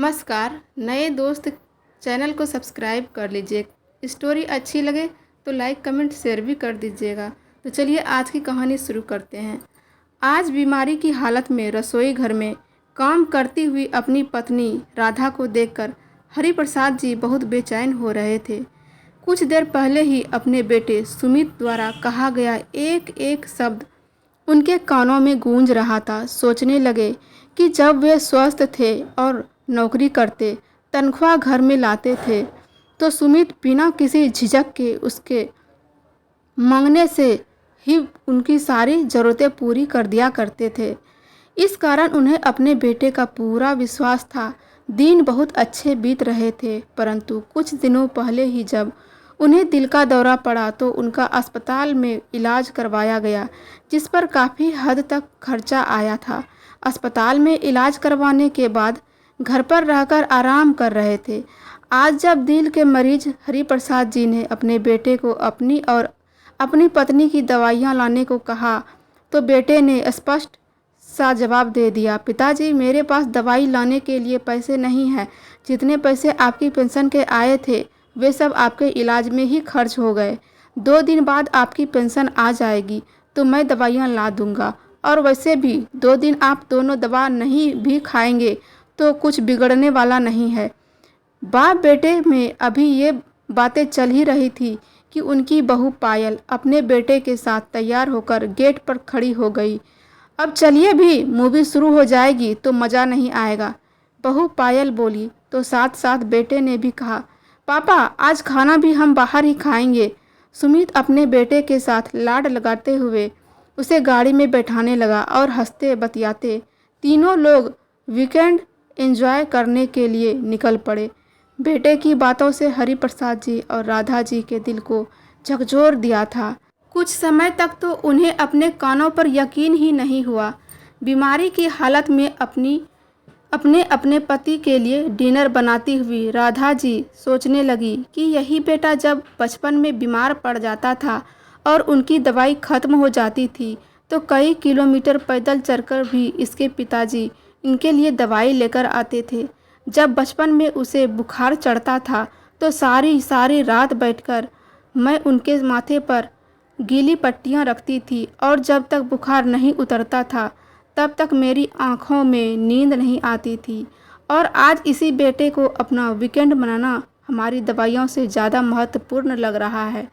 नमस्कार। नए दोस्त चैनल को सब्सक्राइब कर लीजिए। स्टोरी अच्छी लगे तो लाइक कमेंट शेयर भी कर दीजिएगा। तो चलिए आज की कहानी शुरू करते हैं। आज बीमारी की हालत में रसोई घर में काम करती हुई अपनी पत्नी राधा को देखकर हरिप्रसाद जी बहुत बेचैन हो रहे थे। कुछ देर पहले ही अपने बेटे सुमित द्वारा कहा गया एक एक शब्द उनके कानों में गूंज रहा था। सोचने लगे कि जब वे स्वस्थ थे और नौकरी करते, तनख्वाह घर में लाते थे, तो सुमित बिना किसी झिझक के उसके मांगने से ही उनकी सारी ज़रूरतें पूरी कर दिया करते थे। इस कारण उन्हें अपने बेटे का पूरा विश्वास था। दिन बहुत अच्छे बीत रहे थे, परंतु कुछ दिनों पहले ही जब उन्हें दिल का दौरा पड़ा तो उनका अस्पताल में इलाज करवाया गया, जिस पर काफ़ी हद तक खर्चा आया था। अस्पताल में इलाज करवाने के बाद घर पर रहकर आराम कर रहे थे। आज जब दिल के मरीज हरिप्रसाद जी ने अपने बेटे को अपनी और अपनी पत्नी की दवाइयाँ लाने को कहा, तो बेटे ने स्पष्ट सा जवाब दे दिया, पिताजी मेरे पास दवाई लाने के लिए पैसे नहीं हैं। जितने पैसे आपकी पेंशन के आए थे वे सब आपके इलाज में ही खर्च हो गए। 2 दिन बाद आपकी पेंशन आ जाएगी तो मैं दवाइयाँ ला दूंगा, और वैसे भी 2 दिन आप दोनों दवा नहीं भी खाएंगे तो कुछ बिगड़ने वाला नहीं है। बाप बेटे में अभी ये बातें चल ही रही थी कि उनकी बहू पायल अपने बेटे के साथ तैयार होकर गेट पर खड़ी हो गई। अब चलिए भी, मूवी शुरू हो जाएगी तो मज़ा नहीं आएगा, बहू पायल बोली। तो साथ साथ बेटे ने भी कहा, पापा आज खाना भी हम बाहर ही खाएंगे। सुमित अपने बेटे के साथ लाड लगाते हुए उसे गाड़ी में बैठाने लगा और हंसते बतियाते तीनों लोग वीकेंड एंजॉय करने के लिए निकल पड़े। बेटे की बातों से हरिप्रसाद जी और राधा जी के दिल को झकझोर दिया था। कुछ समय तक तो उन्हें अपने कानों पर यकीन ही नहीं हुआ। बीमारी की हालत में अपने पति के लिए डिनर बनाती हुई राधा जी सोचने लगी कि यही बेटा जब बचपन में बीमार पड़ जाता था और उनकी दवाई खत्म हो जाती थी तो कई किलोमीटर पैदल चलकर भी इसके पिताजी इनके लिए दवाई लेकर आते थे। जब बचपन में उसे बुखार चढ़ता था तो सारी सारी रात बैठकर मैं उनके माथे पर गीली पट्टियाँ रखती थी, और जब तक बुखार नहीं उतरता था तब तक मेरी आँखों में नींद नहीं आती थी। और आज इसी बेटे को अपना वीकेंड मनाना हमारी दवाइयों से ज़्यादा महत्वपूर्ण लग रहा है।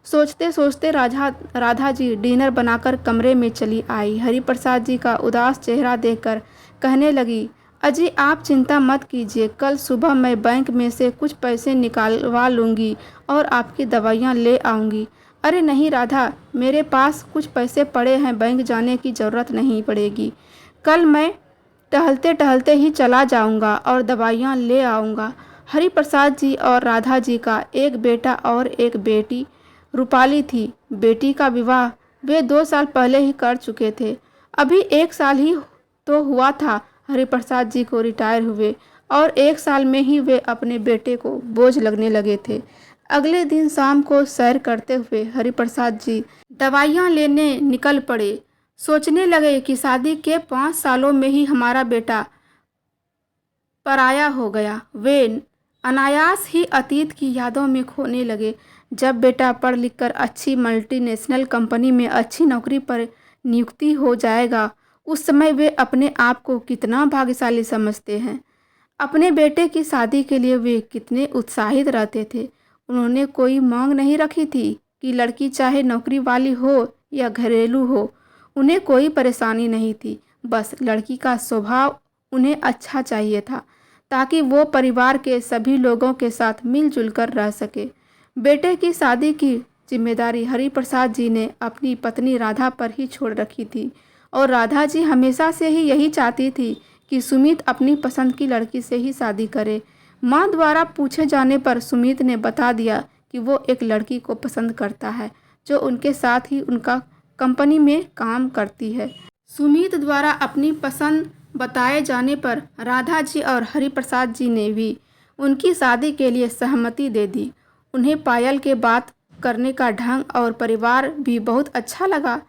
सोचते सोचते राधा जी डिनर बनाकर कमरे में चली आई। हरिप्रसाद जी का उदास चेहरा देखकर कहने लगी, अजी आप चिंता मत कीजिए, कल सुबह मैं बैंक में से कुछ पैसे निकालवा लूँगी और आपकी दवाइयाँ ले आऊँगी। अरे नहीं राधा, मेरे पास कुछ पैसे पड़े हैं, बैंक जाने की ज़रूरत नहीं पड़ेगी। कल मैं टहलते टहलते ही चला जाऊँगा और दवाइयाँ ले आऊँगा। हरिप्रसाद जी और राधा जी का एक बेटा और एक बेटी रूपाली थी। बेटी का विवाह वे 2 साल पहले ही कर चुके थे। अभी 1 साल ही तो हुआ था हरिप्रसाद जी को रिटायर हुए, और 1 साल में ही वे अपने बेटे को बोझ लगने लगे थे। अगले दिन शाम को सैर करते हुए हरिप्रसाद जी दवाइयाँ लेने निकल पड़े। सोचने लगे कि शादी के 5 सालों में ही हमारा बेटा पराया हो गया। वे अनायास ही अतीत की यादों में खोने लगे। जब बेटा पढ़ लिखकर अच्छी मल्टीनेशनल कंपनी में अच्छी नौकरी पर नियुक्ति हो जाएगा, उस समय वे अपने आप को कितना भाग्यशाली समझते हैं। अपने बेटे की शादी के लिए वे कितने उत्साहित रहते थे। उन्होंने कोई मांग नहीं रखी थी कि लड़की चाहे नौकरी वाली हो या घरेलू हो, उन्हें कोई परेशानी नहीं थी। बस लड़की का स्वभाव उन्हें अच्छा चाहिए था, ताकि वो परिवार के सभी लोगों के साथ मिलजुल कर रह सके। बेटे की शादी की जिम्मेदारी हरिप्रसाद जी ने अपनी पत्नी राधा पर ही छोड़ रखी थी, और राधा जी हमेशा से ही यही चाहती थी कि सुमित अपनी पसंद की लड़की से ही शादी करे। माँ द्वारा पूछे जाने पर सुमित ने बता दिया कि वो एक लड़की को पसंद करता है जो उनके साथ ही उनका कंपनी में काम करती है। सुमित द्वारा अपनी पसंद बताए जाने पर राधा जी और हरिप्रसाद जी ने भी उनकी शादी के लिए सहमति दे दी। उन्हें पायल के बात करने का ढंग और परिवार भी बहुत अच्छा लगा।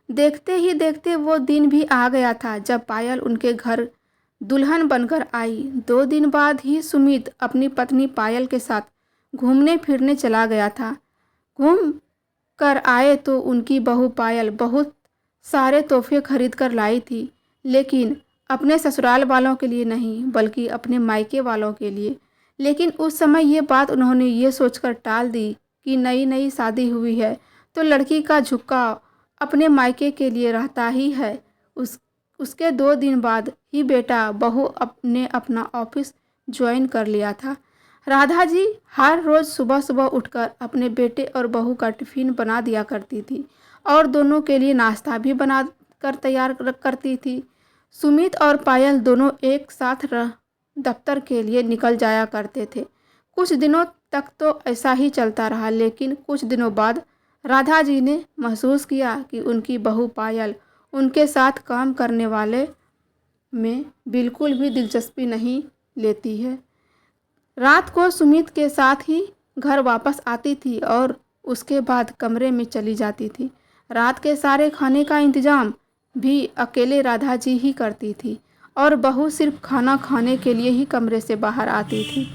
देखते ही देखते वो दिन भी आ गया था जब पायल उनके घर दुल्हन बनकर आई। 2 दिन बाद ही सुमित अपनी पत्नी पायल के साथ घूमने फिरने चला गया था। घूम कर आए तो उनकी बहू पायल बहुत सारे तोहफे खरीद कर लाई थी, लेकिन अपने ससुराल वालों के लिए नहीं बल्कि अपने मायके वालों के लिए। लेकिन उस समय ये बात उन्होंने ये सोचकर टाल दी कि नई नई शादी हुई है तो लड़की का झुकाव अपने मायके के लिए रहता ही है। उसके 2 दिन बाद ही बेटा बहू ने अपना ऑफिस ज्वाइन कर लिया था। राधा जी हर रोज़ सुबह सुबह उठकर अपने बेटे और बहू का टिफ़िन बना दिया करती थी और दोनों के लिए नाश्ता भी बना कर तैयार करती थी। सुमित और पायल दोनों एक साथ दफ्तर के लिए निकल जाया करते थे। कुछ दिनों तक तो ऐसा ही चलता रहा, लेकिन कुछ दिनों बाद राधा जी ने महसूस किया कि उनकी बहू पायल उनके साथ काम करने वाले में बिल्कुल भी दिलचस्पी नहीं लेती है। रात को सुमित के साथ ही घर वापस आती थी और उसके बाद कमरे में चली जाती थी। रात के सारे खाने का इंतज़ाम भी अकेले राधा जी ही करती थी और बहू सिर्फ खाना खाने के लिए ही कमरे से बाहर आती थी।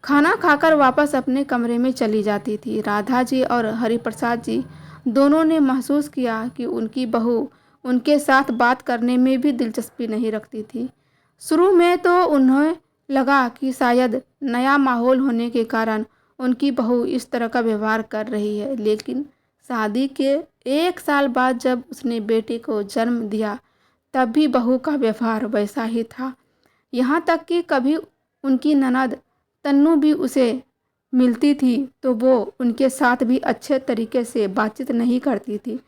खाना खाकर वापस अपने कमरे में चली जाती थी। राधा जी और हरिप्रसाद जी दोनों ने महसूस किया कि उनकी बहू उनके साथ बात करने में भी दिलचस्पी नहीं रखती थी। शुरू में तो उन्हें लगा कि शायद नया माहौल होने के कारण उनकी बहू इस तरह का व्यवहार कर रही है, लेकिन शादी के 1 साल बाद जब उसने बेटे को जन्म दिया तब भी बहू का व्यवहार वैसा ही था। यहाँ तक कि कभी उनकी ननद तन्नू भी उसे मिलती थी तो वो उनके साथ भी अच्छे तरीके से बातचीत नहीं करती थी।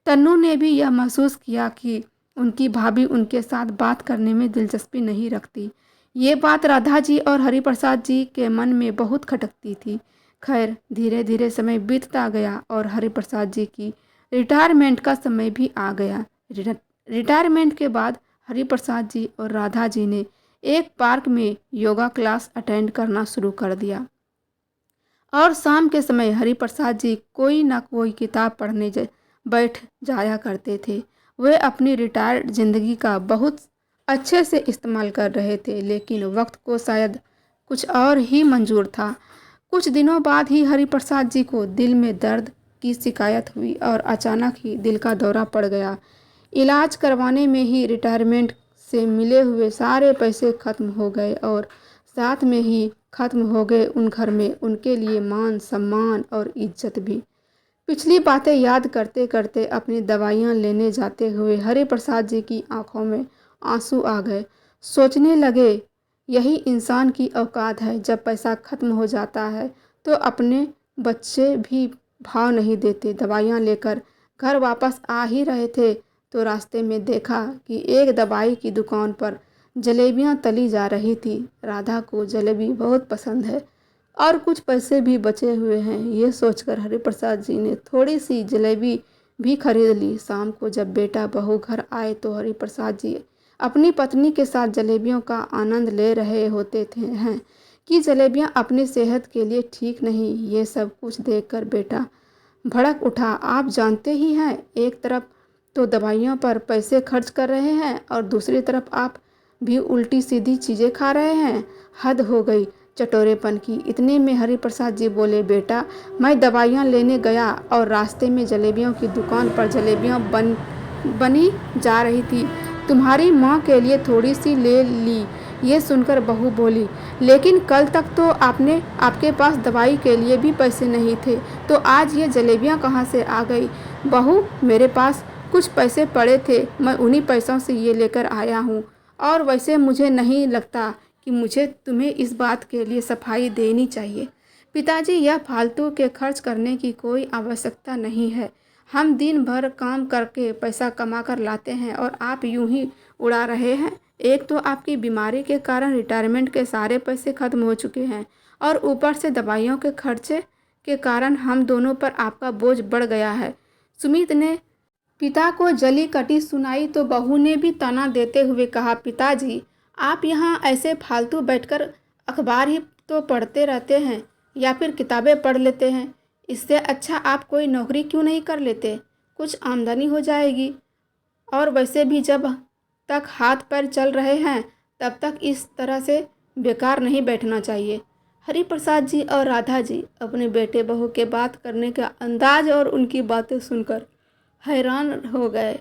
तन्नू ने भी यह महसूस किया कि उनकी भाभी उनके साथ बात करने में दिलचस्पी नहीं रखती। ये बात राधा जी और हरिप्रसाद जी के मन में बहुत खटकती थी। खैर धीरे धीरे समय बीतता गया और हरिप्रसाद जी की रिटायरमेंट का समय भी आ गया। रिटायरमेंट के बाद हरिप्रसाद जी और राधा जी ने एक पार्क में योगा क्लास अटेंड करना शुरू कर दिया और शाम के समय हरिप्रसाद जी कोई ना कोई किताब पढ़ने बैठ जाया करते थे। वे अपनी रिटायर्ड जिंदगी का बहुत अच्छे से इस्तेमाल कर रहे थे, लेकिन वक्त को शायद कुछ और ही मंजूर था। कुछ दिनों बाद ही हरिप्रसाद जी को दिल में दर्द की शिकायत हुई और अचानक ही दिल का दौरा पड़ गया। इलाज करवाने में ही रिटायरमेंट से मिले हुए सारे पैसे खत्म हो गए और साथ में ही खत्म हो गए उन घर में उनके लिए मान सम्मान और इज्जत भी। पिछली बातें याद करते करते अपनी दवाइयाँ लेने जाते हुए हरिप्रसाद जी की आंखों में आंसू आ गए। सोचने लगे यही इंसान की औकात है, जब पैसा खत्म हो जाता है तो अपने बच्चे भी भाव नहीं देते। दवाइयाँ लेकर घर वापस आ ही रहे थे तो रास्ते में देखा कि एक दवाई की दुकान पर जलेबियाँ तली जा रही थी। राधा को जलेबी बहुत पसंद है और कुछ पैसे भी बचे हुए हैं। ये सोचकर हरिप्रसाद जी ने थोड़ी सी जलेबी भी खरीद ली। शाम को जब बेटा बहू घर आए तो हरिप्रसाद जी अपनी पत्नी के साथ जलेबियों का आनंद ले रहे होते थे हैं कि जलेबियां अपनी सेहत के लिए ठीक नहीं। ये सब कुछ देखकर बेटा भड़क उठा। आप जानते ही हैं, एक तरफ तो दवाइयों पर पैसे खर्च कर रहे हैं और दूसरी तरफ आप भी उल्टी सीधी चीज़ें खा रहे हैं। हद हो गई चटोरेपन की। इतने में हरिप्रसाद जी बोले, बेटा मैं दवाइयाँ लेने गया और रास्ते में जलेबियों की दुकान पर जलेबियाँ बनी जा रही थी, तुम्हारी माँ के लिए थोड़ी सी ले ली। ये सुनकर बहू बोली, लेकिन कल तक तो आपके पास दवाई के लिए भी पैसे नहीं थे, तो आज ये जलेबियाँ कहाँ से आ गई? बहू, मेरे पास कुछ पैसे पड़े थे, मैं उन्हीं पैसों से ये लेकर आया हूँ। और वैसे मुझे नहीं लगता कि मुझे तुम्हें इस बात के लिए सफाई देनी चाहिए। पिताजी, यह फालतू के खर्च करने की कोई आवश्यकता नहीं है। हम दिन भर काम करके पैसा कमा कर लाते हैं और आप यूं ही उड़ा रहे हैं। एक तो आपकी बीमारी के कारण रिटायरमेंट के सारे पैसे खत्म हो चुके हैं और ऊपर से दवाइयों के खर्चे के कारण हम दोनों पर आपका बोझ बढ़ गया है। सुमित ने पिता को जली कटी सुनाई तो बहू ने भी ताना देते हुए कहा, पिताजी आप यहाँ ऐसे फालतू बैठकर अखबार ही तो पढ़ते रहते हैं या फिर किताबें पढ़ लेते हैं। इससे अच्छा आप कोई नौकरी क्यों नहीं कर लेते? कुछ आमदनी हो जाएगी। और वैसे भी जब तक हाथ पैर चल रहे हैं तब तक इस तरह से बेकार नहीं बैठना चाहिए। हरिप्रसाद जी और राधा जी अपने बेटे बहू के बात करने का अंदाज और उनकी बातें सुनकर हैरान हो गए।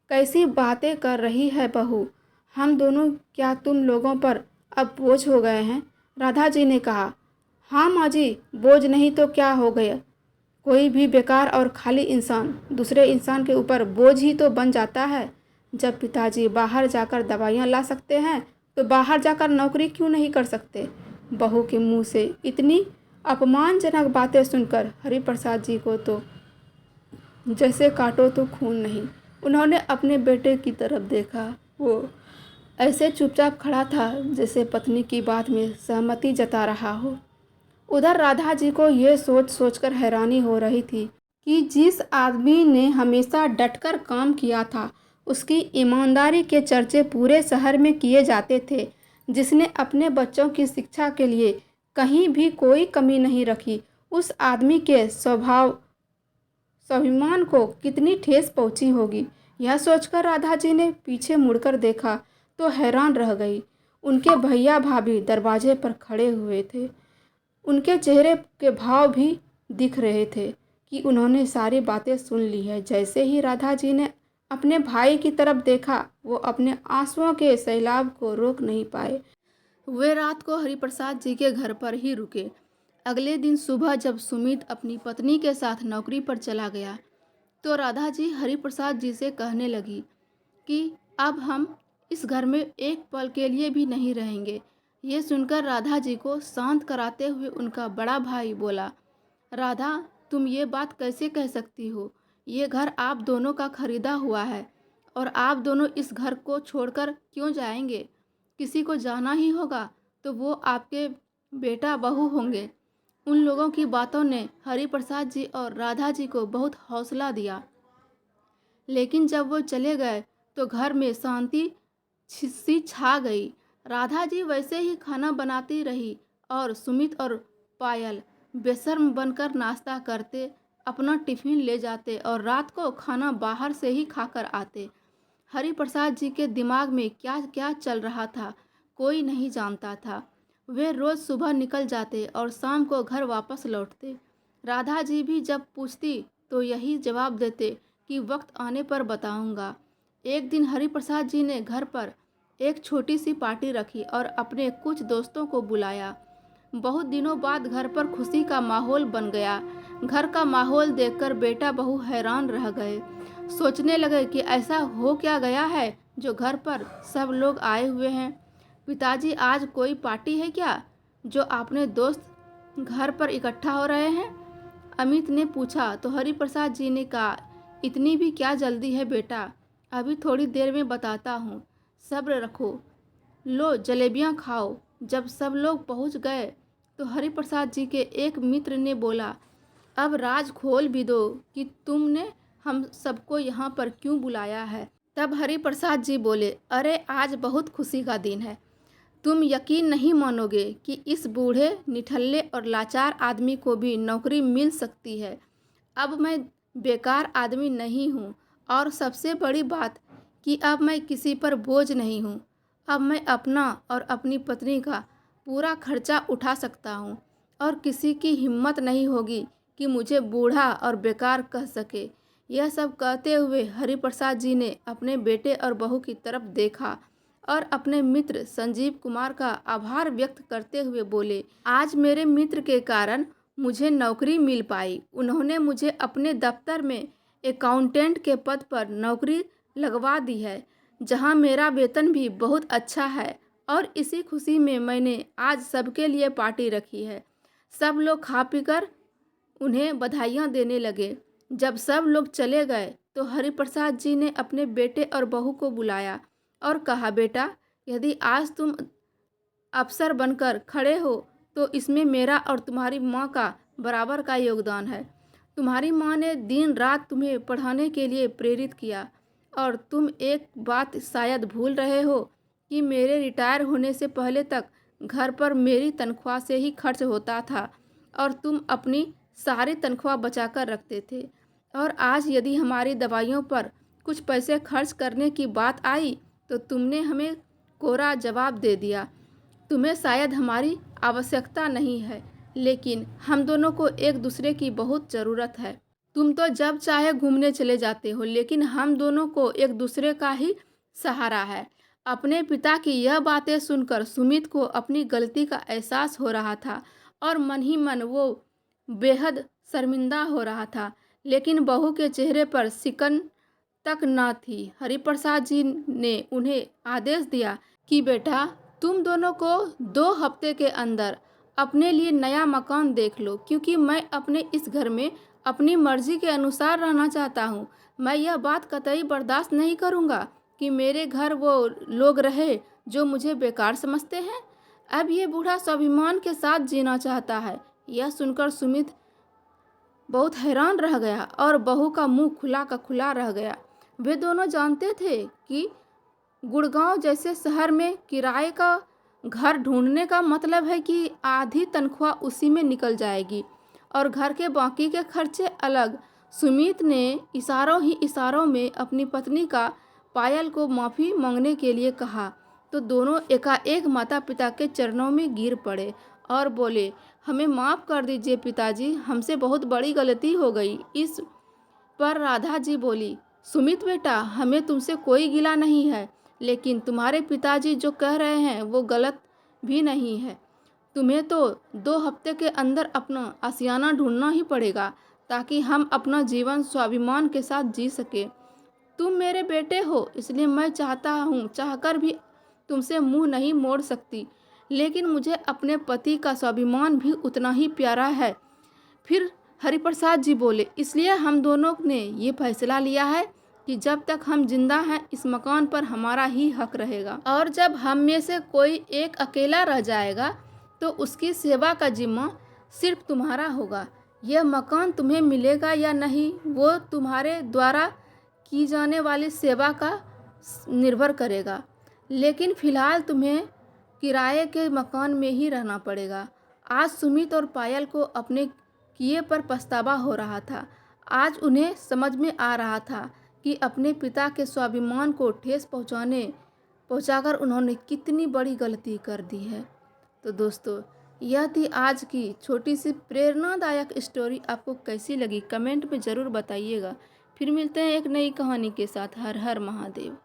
कैसी बातें कर रही है बहू, हम दोनों क्या तुम लोगों पर अब बोझ हो गए हैं? राधा जी ने कहा। हाँ माँ जी, बोझ नहीं तो क्या हो गया। कोई भी बेकार और खाली इंसान दूसरे इंसान के ऊपर बोझ ही तो बन जाता है। जब पिताजी बाहर जाकर दवाइयाँ ला सकते हैं तो बाहर जाकर नौकरी क्यों नहीं कर सकते? बहू के मुंह से इतनी अपमानजनक बातें सुनकर हरिप्रसाद जी को तो जैसे काटो तो खून नहीं। उन्होंने अपने बेटे की तरफ देखा। वो ऐसे चुपचाप खड़ा था जैसे पत्नी की बात में सहमति जता रहा हो। उधर राधा जी को ये सोच सोचकर हैरानी हो रही थी कि जिस आदमी ने हमेशा डटकर काम किया था, उसकी ईमानदारी के चर्चे पूरे शहर में किए जाते थे, जिसने अपने बच्चों की शिक्षा के लिए कहीं भी कोई कमी नहीं रखी, उस आदमी के स्वाभिमान को कितनी ठेस पहुंची होगी। यह सोचकर राधा जी ने पीछे मुड़कर देखा तो हैरान रह गई। उनके भैया भाभी दरवाजे पर खड़े हुए थे। उनके चेहरे के भाव भी दिख रहे थे कि उन्होंने सारी बातें सुन ली है। जैसे ही राधा जी ने अपने भाई की तरफ देखा, वो अपने आंसुओं के सैलाब को रोक नहीं पाए। वे रात को हरिप्रसाद जी के घर पर ही रुके। अगले दिन सुबह जब सुमित अपनी पत्नी के साथ नौकरी पर चला गया तो राधा जी हरिप्रसाद जी से कहने लगी कि अब हम इस घर में एक पल के लिए भी नहीं रहेंगे। ये सुनकर राधा जी को शांत कराते हुए उनका बड़ा भाई बोला, राधा, तुम ये बात कैसे कह सकती हो? ये घर आप दोनों का खरीदा हुआ है और आप दोनों इस घर को छोड़कर क्यों जाएंगे? किसी को जाना ही होगा तो वो आपके बेटा बहू होंगे। उन लोगों की बातों ने हरिप्रसाद जी और राधा जी को बहुत हौसला दिया। लेकिन जब वो चले गए तो घर में शांति सी छा गई। राधा जी वैसे ही खाना बनाती रही और सुमित और पायल बेशर्म बनकर नाश्ता करते, अपना टिफिन ले जाते और रात को खाना बाहर से ही खाकर आते। हरिप्रसाद जी के दिमाग में क्या क्या चल रहा था कोई नहीं जानता था। वे रोज़ सुबह निकल जाते और शाम को घर वापस लौटते। राधा जी भी जब पूछती तो यही जवाब देते कि वक्त आने पर बताऊंगा। एक दिन हरिप्रसाद जी ने घर पर एक छोटी सी पार्टी रखी और अपने कुछ दोस्तों को बुलाया। बहुत दिनों बाद घर पर खुशी का माहौल बन गया। घर का माहौल देखकर बेटा बहू हैरान रह गए। सोचने लगे कि ऐसा हो क्या गया है जो घर पर सब लोग आए हुए हैं। पिताजी, आज कोई पार्टी है क्या जो आपने दोस्त घर पर इकट्ठा हो रहे हैं? अमित ने पूछा तो हरिप्रसाद जी ने कहा, इतनी भी क्या जल्दी है बेटा, अभी थोड़ी देर में बताता हूँ, सब्र रखो, लो जलेबियाँ खाओ। जब सब लोग पहुँच गए तो हरिप्रसाद जी के एक मित्र ने बोला, अब राज खोल भी दो कि तुमने हम सबको यहाँ पर क्यों बुलाया है। तब हरिप्रसाद जी बोले, अरे आज बहुत खुशी का दिन है। तुम यकीन नहीं मानोगे कि इस बूढ़े निठल्ले और लाचार आदमी को भी नौकरी मिल सकती है। अब मैं बेकार आदमी नहीं हूँ और सबसे बड़ी बात कि अब मैं किसी पर बोझ नहीं हूँ। अब मैं अपना और अपनी पत्नी का पूरा खर्चा उठा सकता हूँ और किसी की हिम्मत नहीं होगी कि मुझे बूढ़ा और बेकार कह सके। यह सब कहते हुए हरिप्रसाद जी ने अपने बेटे और बहू की तरफ देखा और अपने मित्र संजीव कुमार का आभार व्यक्त करते हुए बोले, आज मेरे मित्र के कारण मुझे नौकरी मिल पाई। उन्होंने मुझे अपने दफ्तर में अकाउंटेंट के पद पर नौकरी लगवा दी है, जहां मेरा वेतन भी बहुत अच्छा है और इसी खुशी में मैंने आज सबके लिए पार्टी रखी है। सब लोग खा पीकर उन्हें बधाइयाँ देने लगे। जब सब लोग चले गए तो हरिप्रसाद जी ने अपने बेटे और बहू को बुलाया और कहा, बेटा, यदि आज तुम अफसर बनकर खड़े हो तो इसमें मेरा और तुम्हारी माँ का बराबर का योगदान है। तुम्हारी माँ ने दिन रात तुम्हें पढ़ाने के लिए प्रेरित किया और तुम एक बात शायद भूल रहे हो कि मेरे रिटायर होने से पहले तक घर पर मेरी तनख्वाह से ही खर्च होता था और तुम अपनी सारी तनख्वाह बचाकर रखते थे। और आज यदि हमारी दवाइयों पर कुछ पैसे खर्च करने की बात आई तो तुमने हमें कोरा जवाब दे दिया, तुम्हें शायद हमारी आवश्यकता नहीं है, लेकिन हम दोनों को एक दूसरे की बहुत ज़रूरत है। तुम तो जब चाहे घूमने चले जाते हो, लेकिन हम दोनों को एक दूसरे का ही सहारा है। अपने पिता की यह बातें सुनकर सुमित को अपनी गलती का एहसास हो रहा था और मन ही मन वो बेहद शर्मिंदा हो रहा था, लेकिन बहू के चेहरे पर सिकन तक न थी। हरिप्रसाद जी ने उन्हें आदेश दिया कि बेटा, तुम दोनों को 2 हफ्ते के अंदर अपने लिए नया मकान देख लो, क्योंकि मैं अपने इस घर में अपनी मर्जी के अनुसार रहना चाहता हूँ। मैं यह बात कतई बर्दाश्त नहीं करूँगा कि मेरे घर वो लोग रहे जो मुझे बेकार समझते हैं। अब ये बूढ़ा स्वाभिमान के साथ जीना चाहता है। यह सुनकर सुमित बहुत हैरान रह गया और बहू का मुंह खुला का खुला रह गया। वे दोनों जानते थे कि गुड़गांव जैसे शहर में किराए का घर ढूंढने का मतलब है कि आधी तनख्वाह उसी में निकल जाएगी और घर के बाकी के खर्चे अलग। सुमित ने इशारों ही इशारों में अपनी पत्नी का पायल को माफ़ी मांगने के लिए कहा, तो दोनों एकाएक माता पिता के चरणों में गिर पड़े और बोले, हमें माफ़ कर दीजिए पिताजी, हमसे बहुत बड़ी गलती हो गई। इस पर राधा जी बोली, सुमित बेटा, हमें तुमसे कोई गिला नहीं है, लेकिन तुम्हारे पिताजी जो कह रहे हैं वो गलत भी नहीं है। तुम्हें तो 2 हफ्ते के अंदर अपना आशियाना ढूंढना ही पड़ेगा, ताकि हम अपना जीवन स्वाभिमान के साथ जी सके। तुम मेरे बेटे हो, इसलिए मैं चाहकर भी तुमसे मुंह नहीं मोड़ सकती, लेकिन मुझे अपने पति का स्वाभिमान भी उतना ही प्यारा है। फिर हरिप्रसाद जी बोले, इसलिए हम दोनों ने ये फैसला लिया है कि जब तक हम जिंदा हैं इस मकान पर हमारा ही हक रहेगा, और जब हम में से कोई एक अकेला रह जाएगा तो उसकी सेवा का जिम्मा सिर्फ तुम्हारा होगा। यह मकान तुम्हें मिलेगा या नहीं वो तुम्हारे द्वारा की जाने वाली सेवा का निर्भर करेगा, लेकिन फिलहाल तुम्हें किराए के मकान में ही रहना पड़ेगा। आज सुमित और पायल को अपने किए पर पछतावा हो रहा था। आज उन्हें समझ में आ रहा था कि अपने पिता के स्वाभिमान को ठेस पहुंचाकर उन्होंने कितनी बड़ी गलती कर दी है। तो दोस्तों, यह थी आज की छोटी सी प्रेरणादायक स्टोरी। आपको कैसी लगी कमेंट में ज़रूर बताइएगा। फिर मिलते हैं एक नई कहानी के साथ। हर हर महादेव।